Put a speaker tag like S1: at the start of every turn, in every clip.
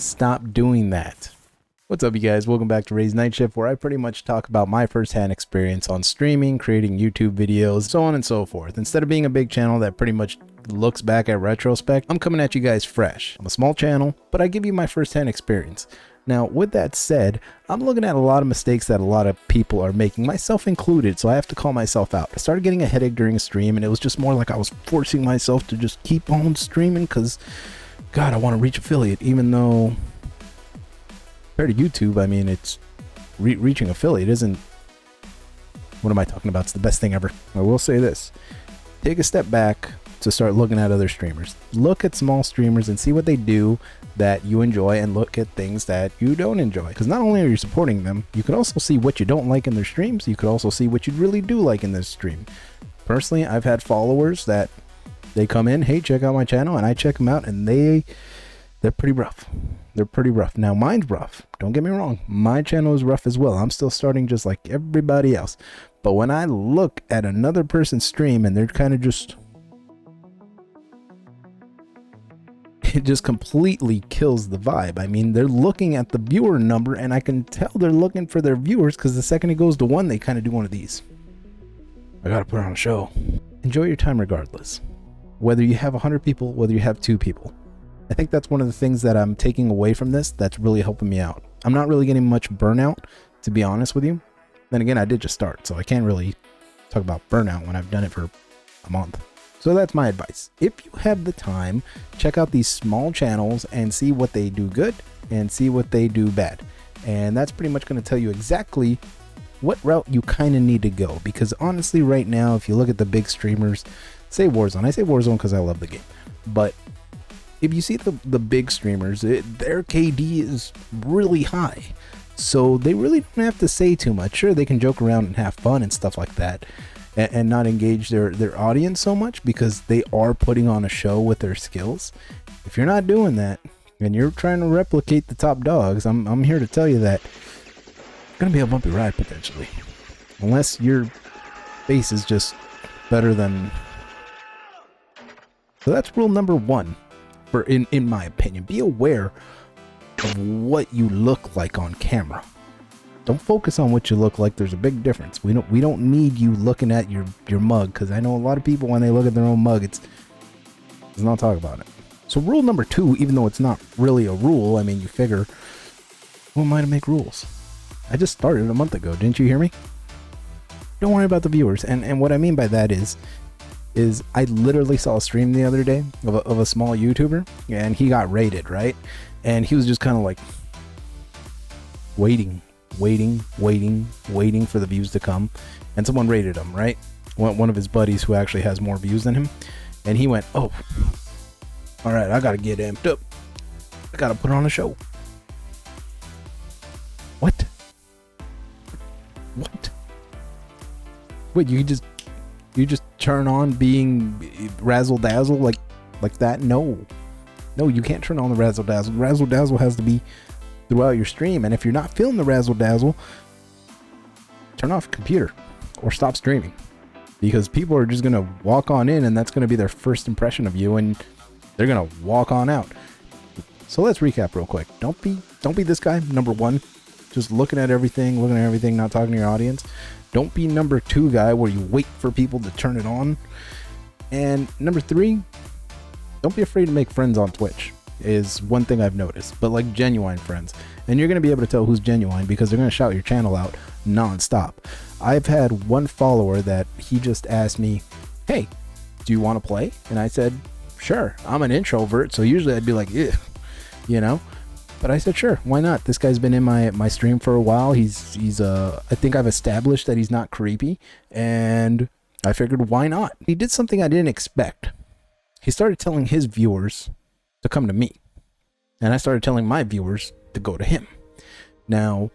S1: Stop doing that. What's up, you guys? Welcome back to Ray's Night Shift, where I pretty much talk about my first-hand experience on streaming, creating YouTube videos, so on and so forth. Instead of being a big channel that pretty much looks back at retrospect, I'm coming at you guys fresh. I'm a small channel, but I give you my first-hand experience. Now, with that said, I'm looking at a lot of mistakes that a lot of people are making, myself included, so I have to call myself out. I started getting a headache during a stream, and it was just more like I was forcing myself to just keep on streaming because, God, I want to reach affiliate, even though compared to YouTube, I mean, it's reaching affiliate isn't, what am I talking about? It's the best thing ever. I will say this, take a step back to start looking at other streamers. Look at small streamers and see what they do that you enjoy, and look at things that you don't enjoy, because not only are you supporting them, you could also see what you don't like in their streams. You could also see what you really do like in this stream. Personally, I've had followers that they come in, hey, check out my channel, and I check them out, and they're pretty rough. They're pretty rough. Now, mine's rough. Don't get me wrong. My channel is rough as well. I'm still starting just like everybody else. But when I look at another person's stream and they're kind of just, it just completely kills the vibe. I mean, they're looking at the viewer number, and I can tell they're looking for their viewers, because the second it goes to one, they kind of do one of these. I gotta put on a show. Enjoy your time regardless. Whether you have 100 people, whether you have 2 people. I think that's one of the things that I'm taking away from this that's really helping me out. I'm not really getting much burnout, to be honest with you. Then again, I did just start, so I can't really talk about burnout when I've done it for a month. So that's my advice. If you have the time, check out these small channels and see what they do good and see what they do bad. And that's pretty much going to tell you exactly what route you kind of need to go. Because honestly, right now, if you look at the big streamers, say Warzone. I say Warzone because I love the game. But if you see the big streamers, their KD is really high. So they really don't have to say too much. Sure, they can joke around and have fun and stuff like that, and not engage their audience so much, because they are putting on a show with their skills. If you're not doing that and you're trying to replicate the top dogs, I'm here to tell you that it's gonna be a bumpy ride potentially, unless your face is just better than. So that's rule number 1. In my opinion, be aware of what you look like on camera. Don't focus on what you look like. There's a big difference. We don't need you looking at your mug, because I know a lot of people, when they look at their own mug, let's not talk about it. So rule number 2, even though it's not really a rule, I mean, you figure, who am I to make rules? I just started a month ago. Didn't you hear me? Don't worry about the viewers. And what I mean by that is I literally saw a stream the other day of a small YouTuber, and he got rated, right? And he was just kind of like waiting for the views to come, and someone rated him, right? One of his buddies who actually has more views than him, and he went, oh, all right, I gotta get amped up. I gotta put on a show. What? Wait, you just turn on being razzle dazzle like that? No, you can't turn on the razzle dazzle. Razzle dazzle has to be throughout your stream. And if you're not feeling the razzle dazzle, turn off your computer or stop streaming, because people are just gonna walk on in, and that's gonna be their first impression of you, and they're gonna walk on out. So let's recap real quick. Don't be this guy, number 1, just looking at everything, not talking to your audience. Don't be number 2 guy, where you wait for people to turn it on. And number 3, don't be afraid to make friends on Twitch, is one thing I've noticed, but like genuine friends. And you're going to be able to tell who's genuine, because they're going to shout your channel out non-stop. I've had one follower that he just asked me, hey, do you want to play? And I said, sure. I'm an introvert, so usually I'd be like, yeah, you know. But I said, sure, why not? This guy's been in my stream for a while. He's I think I've established that he's not creepy, and I figured, why not? He did something I didn't expect. He started telling his viewers to come to me, and I started telling my viewers to go to him. Now,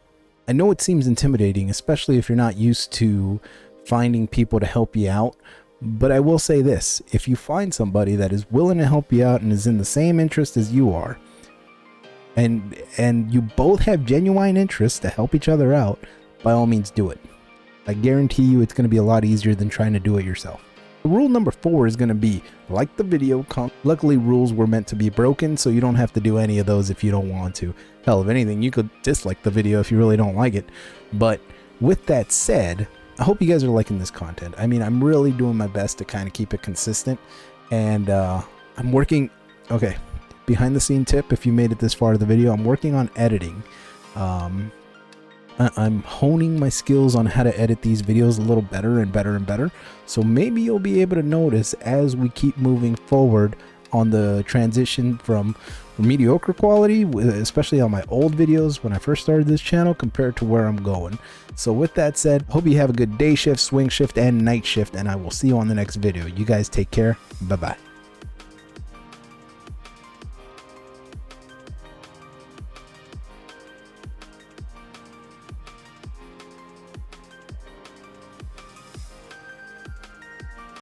S1: I know it seems intimidating, especially if you're not used to finding people to help you out, but I will say this: if you find somebody that is willing to help you out and is in the same interest as you are, and you both have genuine interests to help each other out, by all means do it. I guarantee you it's going to be a lot easier than trying to do it yourself. Rule number 4 is going to be like the video. Luckily, rules were meant to be broken, so you don't have to do any of those if you don't want to. Hell, if anything, you could dislike the video if you really don't like it. But with that said, I hope you guys are liking this content. I mean, I'm really doing my best to kind of keep it consistent, and I'm working. Okay, behind the scene tip, if you made it this far to the video, I'm working on editing. I'm honing my skills on how to edit these videos a little better and better and better. So maybe you'll be able to notice as we keep moving forward on the transition from mediocre quality, especially on my old videos when I first started this channel, compared to where I'm going. So with that said, hope you have a good day shift, swing shift, and night shift, and I will see you on the next video. You guys take care. Bye-bye.